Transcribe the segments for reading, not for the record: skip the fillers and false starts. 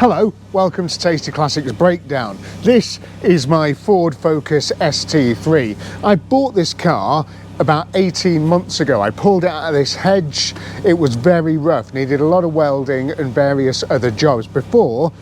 Hello, welcome to Tasty Classics Breakdown. This is my Ford Focus ST3. I bought this car about 18 months ago. I pulled it out of this hedge. It was very rough, needed a lot of welding and various other jobs before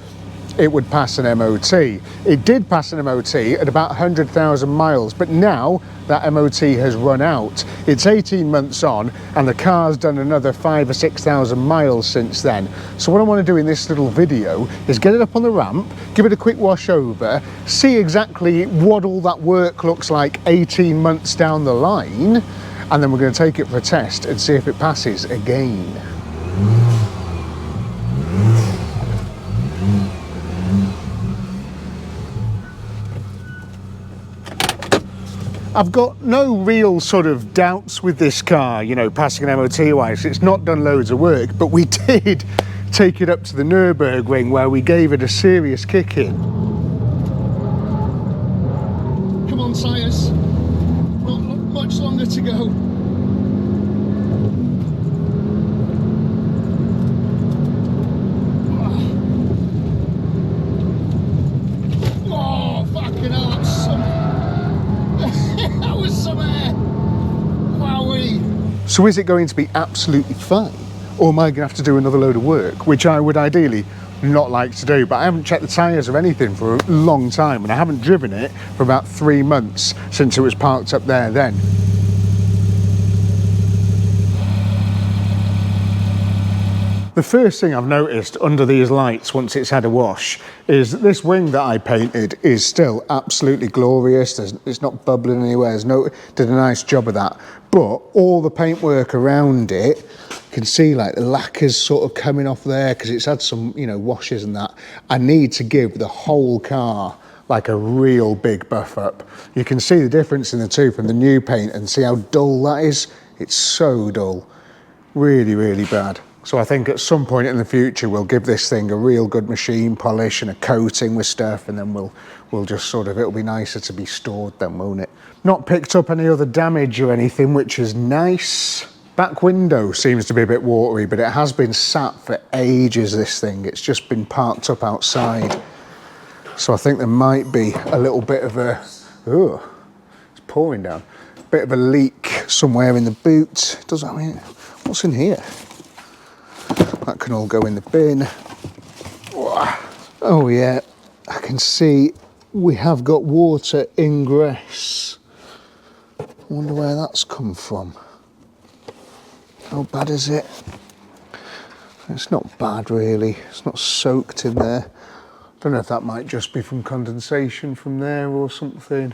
it would pass an MOT. It did pass an MOT at about 100,000 miles, but now that MOT has run out. It's 18 months on and the car's done another 5,000 or 6,000 miles since then. So what I want to do in this little video is get it up on the ramp, give it a quick wash over, see exactly what all that work looks like 18 months down the line, and then we're going to take it for a test and see if it passes again. I've got no real sort of doubts with this car, you know, passing an MOT wise. It's not done loads of work, but we did take it up to the Nürburgring where we gave it a serious kick in. Come on, tyres. Not much longer to go. Oh, fucking hell, that's some... that was some air. Wowee. So is it going to be absolutely fine? Or am I going to have to do another load of work, which I would ideally not like to do, but I haven't checked the tyres or anything for a long time, and I haven't driven it for about 3 months since it was parked up there then. The first thing I've noticed under these lights once it's had a wash is that this wing that I painted is still absolutely glorious. It's not bubbling anywhere. Did a nice job of that. But all the paintwork around it, you can see like the lacquer's sort of coming off there because it's had some, you know, washes and that. I need to give the whole car like a real big buff up. You can see the difference in the two from the new paint and see how dull that is. It's so dull. Really, really bad. So I think at some point in the future we'll give this thing a real good machine polish and a coating with stuff, and then we'll just sort of, it'll be nicer to be stored then, won't it? Not picked up any other damage or anything, which is nice. Back window seems to be a bit watery, but it has been sat for ages, this thing. It's just been parked up outside. So I think there might be a little bit of a, oh, it's pouring down. Bit of a leak somewhere in the boot. Does that mean, what's in here? That can all go in the bin. Oh yeah, I can see we have got water ingress. I wonder where that's come from. How bad is it? It's not bad really. It's not soaked in there. I don't know if that might just be from condensation from there or something.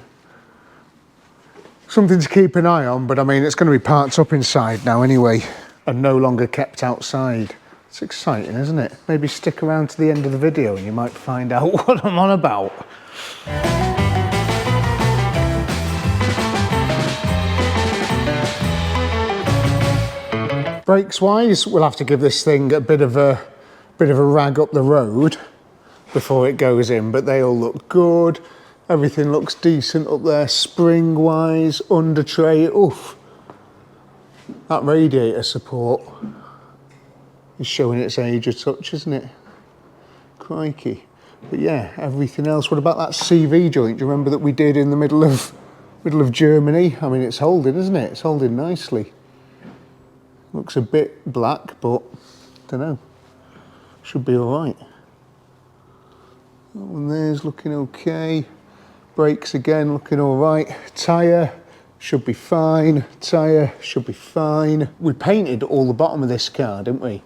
Something to keep an eye on, but I mean, it's going to be parked up inside now anyway and no longer kept outside. It's exciting, isn't it? Maybe stick around to the end of the video and you might find out what I'm on about. Brakes wise, we'll have to give this thing a bit of a rag up the road before it goes in, but they all look good. Everything looks decent up there, spring wise, under tray. Oof. That radiator support is showing its age a touch, isn't it? Crikey. But yeah, everything else. What about that CV joint? Do you remember that we did in the middle of Germany? I mean, it's holding, isn't it? It's holding nicely. Looks a bit black, but don't know. Should be all right. That one there's looking okay. Brakes again looking all right. Tyre should be fine. Tyre should be fine. We painted all the bottom of this car, didn't we?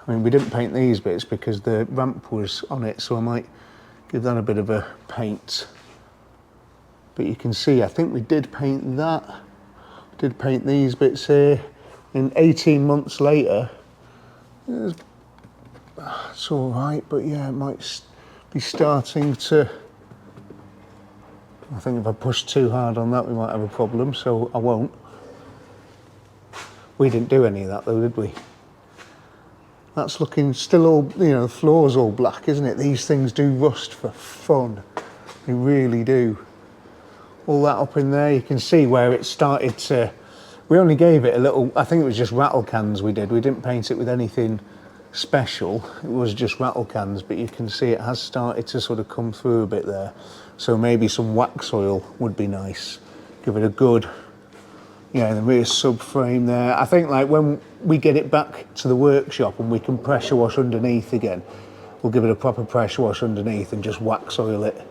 I mean, we didn't paint these bits because the ramp was on it, so I might give that a bit of a paint. But you can see, I think we did paint that. Did paint these bits here. And 18 months later, it's all right, but yeah, it might be starting to... I think if I push too hard on that, we might have a problem, so I won't. We didn't do any of that though, did we? That's looking still all, you know, the floor's all black, isn't it? These things do rust for fun. They really do. All that up in there, you can see where it started to... We only gave it a little, I think it was just rattle cans we did. We didn't paint it with anything special. It was just rattle cans, but you can see it has started to sort of come through a bit there. So maybe some wax oil would be nice. Give it a good, yeah, the rear subframe there. I think like when we get it back to the workshop and we can pressure wash underneath again, we'll give it a proper pressure wash underneath and just wax oil it.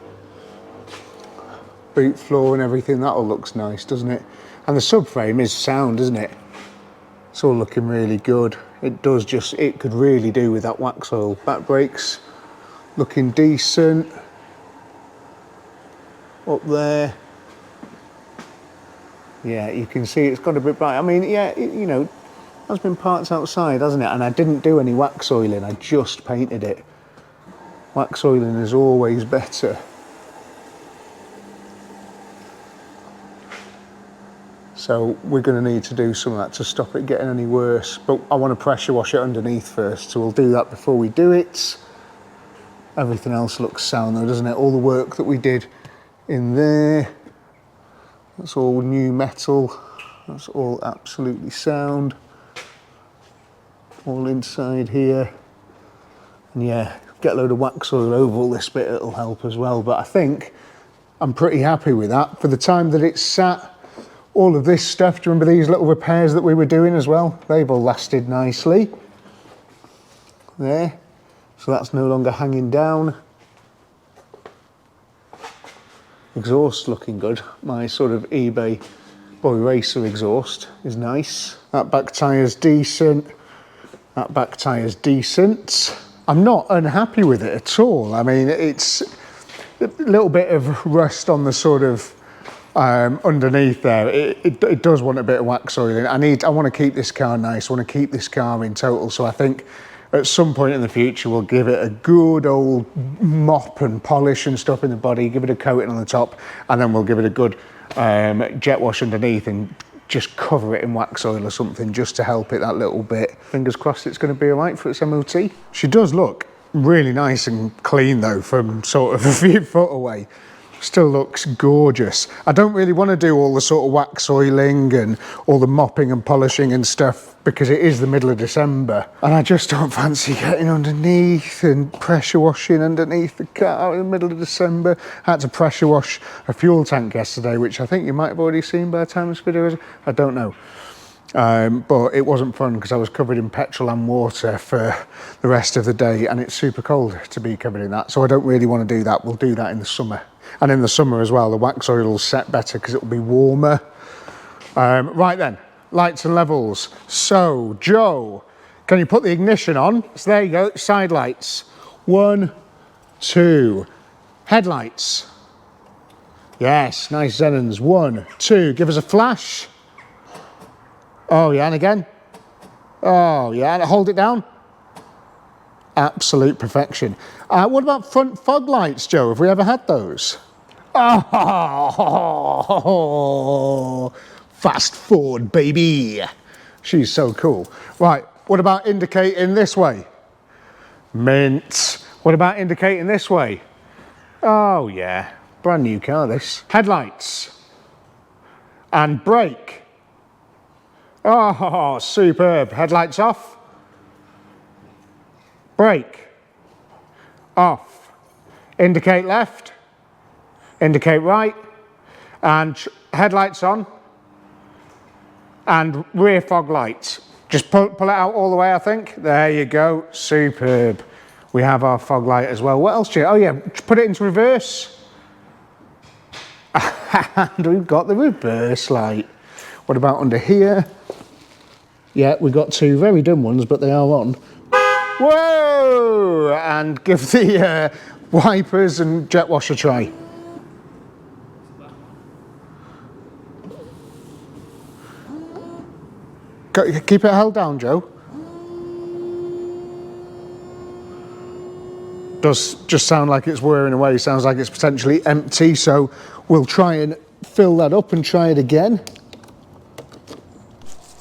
Boot floor and everything, that all looks nice, doesn't it? And the subframe is sound, isn't it? It's all looking really good. It does just, it could really do with that wax oil. Back brakes looking decent. Up there. Yeah, you can see it's got a bit bright. I mean, yeah, you know, that's been parts outside, hasn't it? And I didn't do any wax oiling, I just painted it. Wax oiling is always better. So we're going to need to do some of that to stop it getting any worse. But I want to pressure wash it underneath first, so we'll do that before we do it. Everything else looks sound though, doesn't it? All the work that we did in there, that's all new metal. That's all absolutely sound. All inside here. And yeah, get a load of wax oil over all this bit, it'll help as well. But I think I'm pretty happy with that. For the time that it's sat, all of this stuff, do you remember these little repairs that we were doing as well? They've all lasted nicely. There. So that's no longer hanging down. Exhaust looking good. My sort of eBay boy racer exhaust is nice. That back tyre's decent. That back tyre's decent. I'm not unhappy with it at all. I mean, it's a little bit of rust on the sort of underneath there. It does want a bit of wax oiling. I want to keep this car nice. I want to keep this car in total. So I think at some point in the future we'll give it a good old mop and polish and stuff in the body, give it a coating on the top, and then we'll give it a good jet wash underneath and just cover it in wax oil or something just to help it that little bit. Fingers crossed it's going to be all right for its MOT. She does look really nice and clean though from sort of a few foot away. Still looks gorgeous. I don't really want to do all the sort of wax oiling and all the mopping and polishing and stuff because it is the middle of December and I just don't fancy getting underneath and pressure washing underneath the car in the middle of December. I had to pressure wash a fuel tank yesterday, which I think you might have already seen by the time this video is. I don't know. But it wasn't fun because I was covered in petrol and water for the rest of the day and it's super cold to be covered in that. So I don't really want to do that. We'll do that in the summer. And in the summer as well, the wax oil will set better because it will be warmer. Right then, lights and levels. So, Joe, can you put the ignition on? So there you go, side lights. 1, 2, headlights. Yes, nice Xenons. 1, 2, give us a flash. Oh yeah, and again. Oh yeah, and hold it down. Absolute perfection. What about front fog lights, Joe? Have we ever had those? Oh, fast Ford, baby. She's so cool. Right, what about indicating this way? Mint. What about indicating this way? Oh yeah, brand new car this. Headlights. And brake. Oh, superb. Headlights off. Brake. Off. Indicate left. Indicate right. And headlights on. And rear fog lights. Just pull it out all the way, I think. There you go. Superb. We have our fog light as well. What else do you... Oh yeah, put it into reverse. And we've got the reverse light. What about under here? Yeah, we've got two very dim ones, but they are on. Whoa! And give the wipers and jet wash a try. Keep it held down, Joe. Does just sound like it's whirring away. Sounds like it's potentially empty, so we'll try and fill that up and try it again.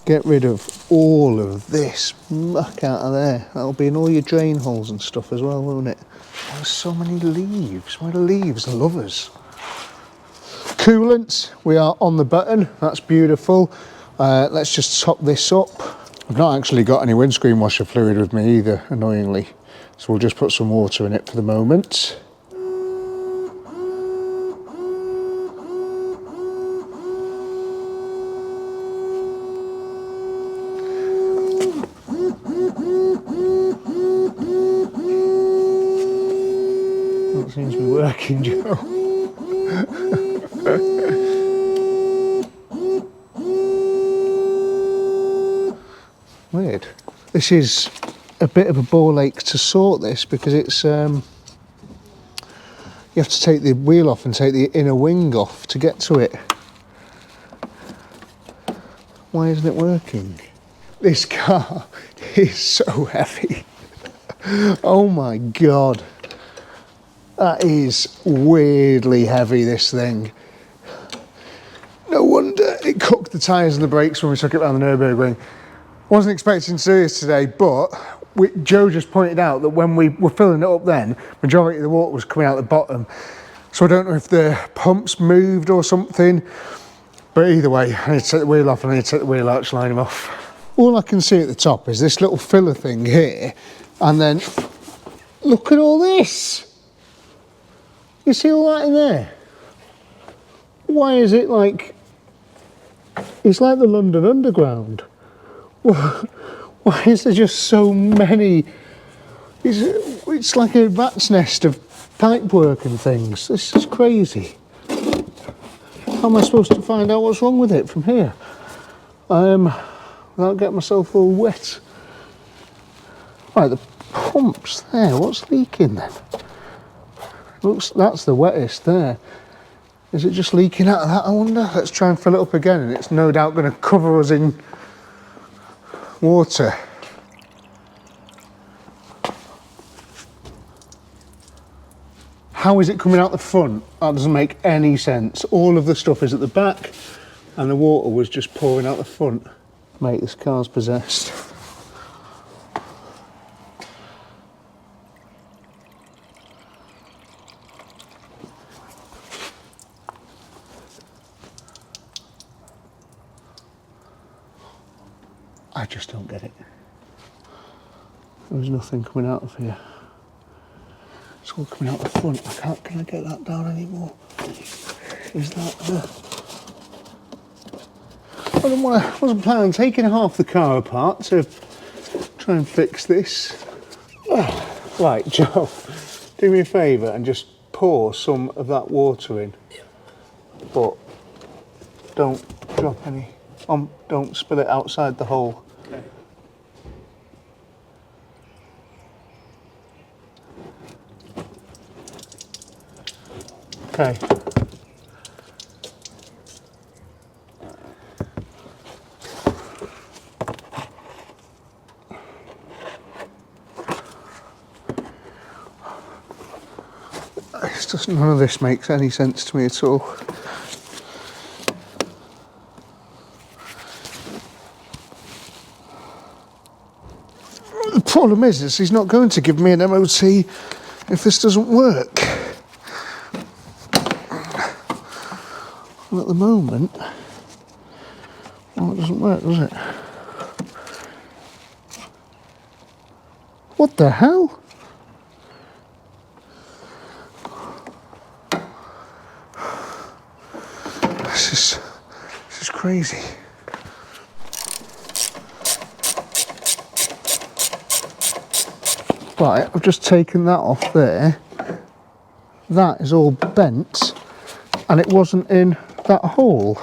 Get rid of all of this muck out of there. That'll be in all your drain holes and stuff as well, won't it? There's so many leaves. Why do leaves love us? Coolant, we are on the button. That's beautiful. Let's just top this up. I've not actually got any windscreen washer fluid with me either, annoyingly. So we'll just put some water in it for the moment. That seems to be working, Joe. Weird. This is a bit of a ball ache to sort this because it's you have to take the wheel off and take the inner wing off to get to it. Why isn't it working? This car is so heavy. Oh my god. That is weirdly heavy, this thing. No wonder it cooked the tyres and the brakes when we took it around the Nürburgring. Wasn't expecting to do this today, but Joe just pointed out that when we were filling it up then, majority of the water was coming out the bottom. So I don't know if the pumps moved or something, but either way, I need to take the wheel off and I need to take the wheel arch liner off. All I can see at the top is this little filler thing here, and then look at all this. You see all that in there? Why is it like, it's like the London Underground. Why is there just so many? It's like a rat's nest of pipework and things. This is crazy. How am I supposed to find out what's wrong with it from here? Without getting myself all wet. Right, the pump's there. What's leaking then? Looks, that's the wettest there. Is it just leaking out of that, I wonder? Let's try and fill it up again, and it's no doubt going to cover us in water. How is it coming out the front? That doesn't make any sense. All of the stuff is at the back, and the water was just pouring out the front. Mate, this car's possessed. I just don't get it. There's nothing coming out of here. It's all coming out the front. Can I get that down anymore? Is that I wasn't planning on taking half the car apart to try and fix this. Right, Joe, do me a favour and just pour some of that water in. But don't drop any. Don't spill it outside the hole. Okay. None of this makes any sense to me at all. The problem is he's not going to give me an MOT if this doesn't work. And at the moment, well, it doesn't work, does it? What the hell? This is crazy. Right, I've just taken that off there. That is all bent, and it wasn't in that hole.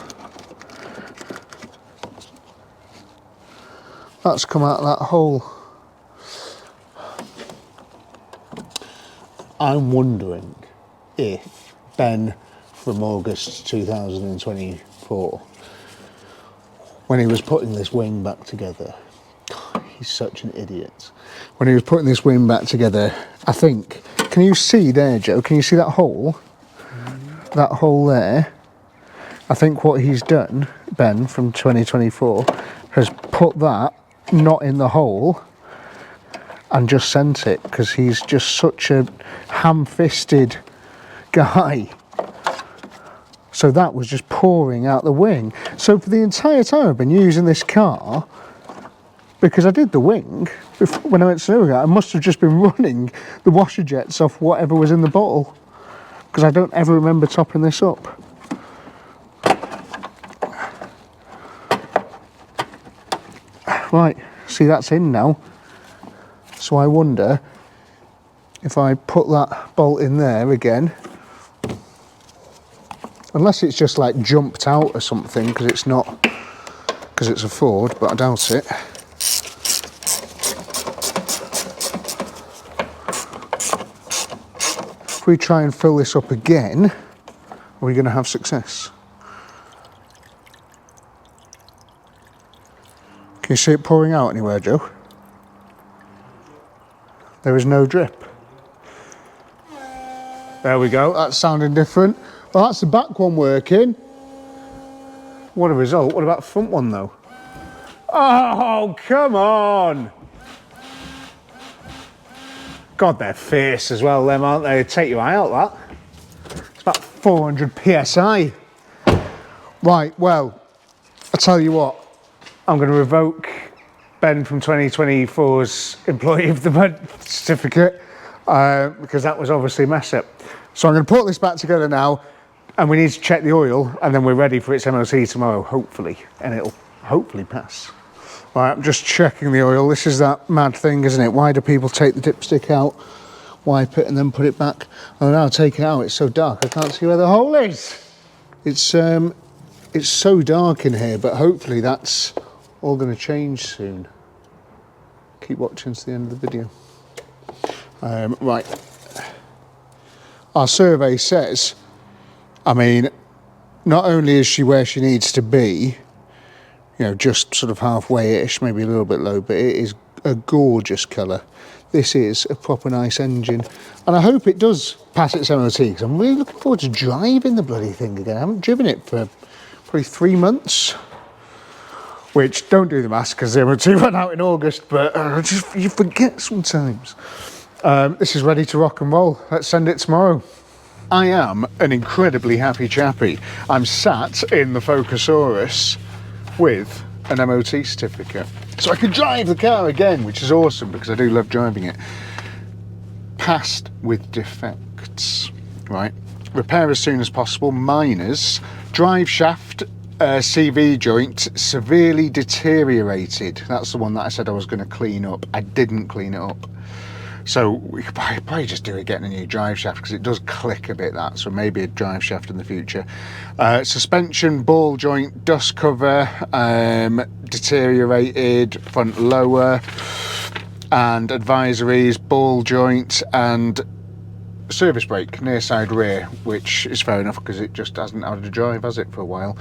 That's come out of that hole. I'm wondering if Ben from August 2024, when he was putting this wing back together, he's such an idiot. When he was putting this wing back together, I think, can you see there, Joe? Can you see that hole? That hole there? I think what he's done, Ben from 2024, has put that not in the hole and just sent it, because he's just such a ham-fisted guy. So that was just pouring out the wing. So for the entire time I've been using this car, because I did the wing when I went to I must have just been running the washer jets off whatever was in the bottle, because I don't ever remember topping this up. Right, see, that's in now. So I wonder if I put that bolt in there again, unless it's just like jumped out or something, because it's not, because it's a Ford, but I doubt it. If we try and fill this up again, are we going to have success? Can you see it pouring out anywhere, Joe? There is no drip. There we go, that's sounding different. Well, that's the back one working. What a result. What about the front one though? Oh, come on! God, they're fierce as well, them, aren't they? Take your eye out, that. It's about 400 PSI. Right, well, I'll tell you what. I'm going to revoke Ben from 2024's Employee of the Month certificate, because that was obviously a mess up. So I'm going to put this back together now, and we need to check the oil, and then we're ready for its MOT tomorrow, hopefully, and it'll hopefully pass. Right, I'm just checking the oil. This is that mad thing, isn't it? Why do people take the dipstick out, wipe it, and then put it back? Oh, now take it out. It's so dark, I can't see where the hole is. It's so dark in here, but hopefully that's all going to change soon. Keep watching to the end of the video. Right. Our survey says, I mean, not only is she where she needs to be, you know, just sort of halfway-ish, maybe a little bit low, but it is a gorgeous colour. This is a proper nice engine, and I hope it does pass its MOT, because I'm really looking forward to driving the bloody thing again. I haven't driven it for probably 3 months, which, don't do the maths, because the MOT ran out in August, but you forget sometimes. This is ready to rock and roll. Let's send it tomorrow. I am an incredibly happy chappy. I'm sat in the Focusaurus with an MOT certificate, so I can drive the car again, which is awesome because I do love driving it. Passed with defects, right? Repair as soon as possible. Minors, drive shaft, CV joint severely deteriorated. That's the one that I said I was going to clean up. I didn't clean it up. So we could probably just do it getting a new drive shaft, because it does click a bit, that, so maybe a drive shaft in the future. Suspension, ball joint, dust cover, deteriorated, front lower, and advisories, ball joint, and service brake, near side rear, which is fair enough because it just hasn't had a drive, has it, for a while.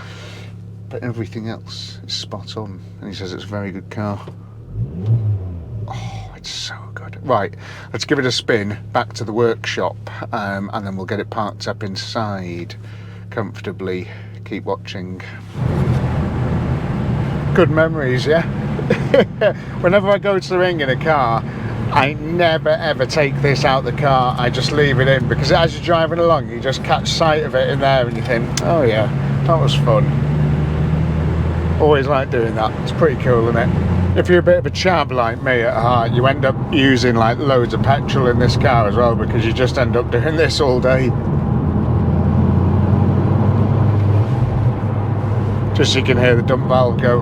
But everything else is spot on, and he says it's a very good car. Oh, it's so good. Right, let's give it a spin back to the workshop, and then we'll get it parked up inside comfortably. Keep watching. Good memories, yeah? Whenever I go to the ring in a car, I never ever take this out the car. I just leave it in, because as you're driving along, you just catch sight of it in there and you think, oh yeah, that was fun. Always like doing that. It's pretty cool, isn't it? If you're a bit of a chab like me at heart, you end up using like loads of petrol in this car as well, because you just end up doing this all day. Just so you can hear the dump valve go.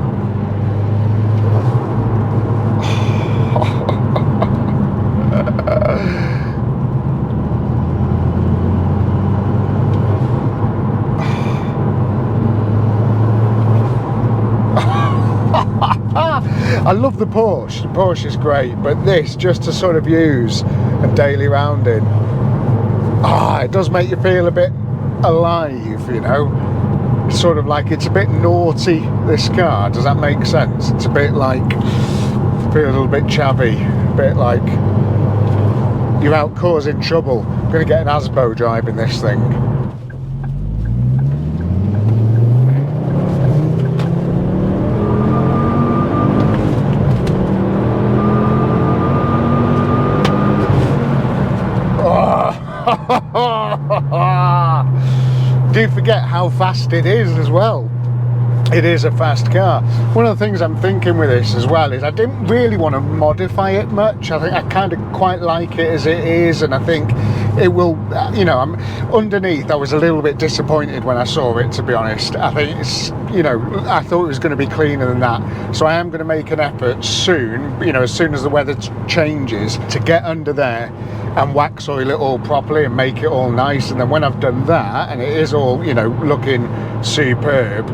I love the Porsche. The Porsche is great, but this, just to sort of use a daily rounding, it does make you feel a bit alive, you know. It's sort of like, it's a bit naughty, this car. Does that make sense? It's a bit like, feel a little bit chabby, a bit like you're out causing trouble. I'm going to get an Asbo driving this thing. Do you forget how fast it is as well? It is a fast car. One of the things I'm thinking with this as well is I didn't really want to modify it much. I think I kind of quite like it as it is, and I think it will, you know, underneath I was a little bit disappointed when I saw it, to be honest. I think it's, you know, I thought it was going to be cleaner than that. So I am going to make an effort soon, you know, as soon as the weather changes, to get under there and wax oil it all properly and make it all nice. And then when I've done that and it is all, you know, looking superb,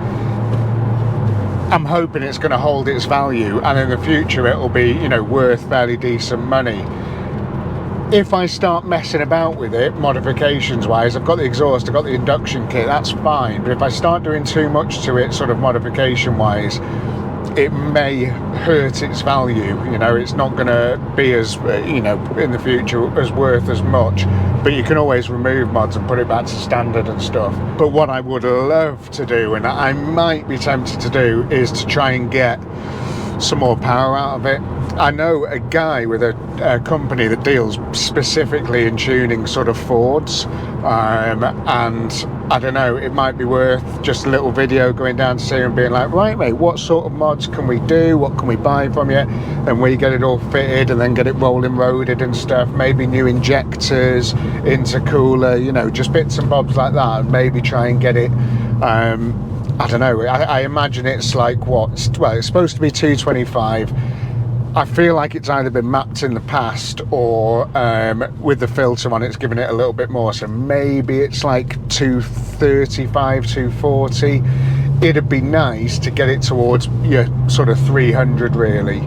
I'm hoping it's going to hold its value, and in the future it'll be, you know, worth fairly decent money. If I start messing about with it, modifications wise, I've got the exhaust, I've got the induction kit, that's fine. But if I start doing too much to it, sort of modification wise, it may hurt its value. You know, it's not going to be as, you know, in the future as worth as much. But you can always remove mods and put it back to standard and stuff. But what I would love to do, and I might be tempted to do, is to try and get some more power out of it. I know a guy with a company that deals specifically in tuning sort of Fords, and I don't know, it might be worth just a little video going down to see him, being like, right mate, what sort of mods can we do, what can we buy from you, and we get it all fitted and then get it rolling roaded and stuff, maybe new injectors, intercooler, you know, just bits and bobs like that, and maybe try and get it, I don't know, I imagine it's like what, well, it's supposed to be 225. I feel like it's either been mapped in the past, or with the filter on it's given it a little bit more, so maybe it's like 235, 240. It'd be nice to get it towards your sort of 300 really,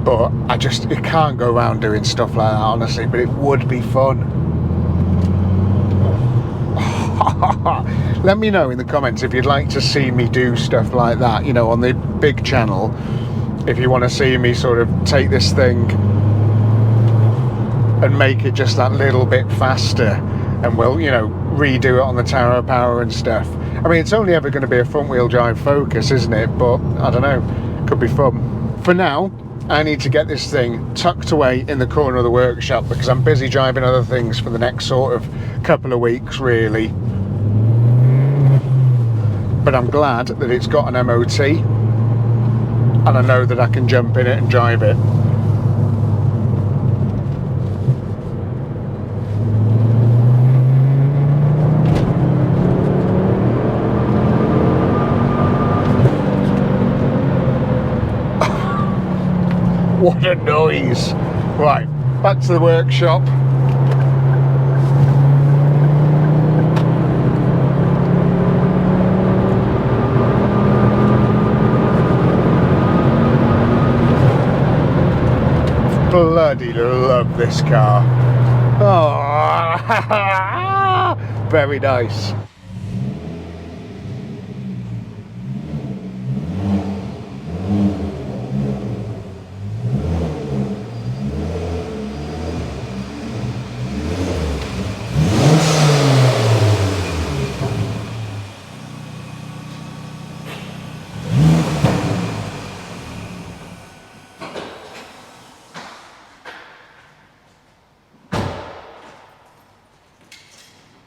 but it can't go around doing stuff like that, honestly, but it would be fun. Let me know in the comments if you'd like to see me do stuff like that, you know, on the big channel. If you want to see me sort of take this thing and make it just that little bit faster, and we'll, you know, redo it on the Tower Power and stuff. I mean, it's only ever going to be a front wheel drive Focus, isn't it? But I don't know, could be fun. For now, I need to get this thing tucked away in the corner of the workshop because I'm busy driving other things for the next sort of couple of weeks really. But I'm glad that it's got an MOT, and I know that I can jump in it and drive it. What a noise. Right, back to the workshop. Bloody love this car. Oh, very nice.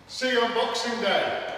See you on Boxing Day.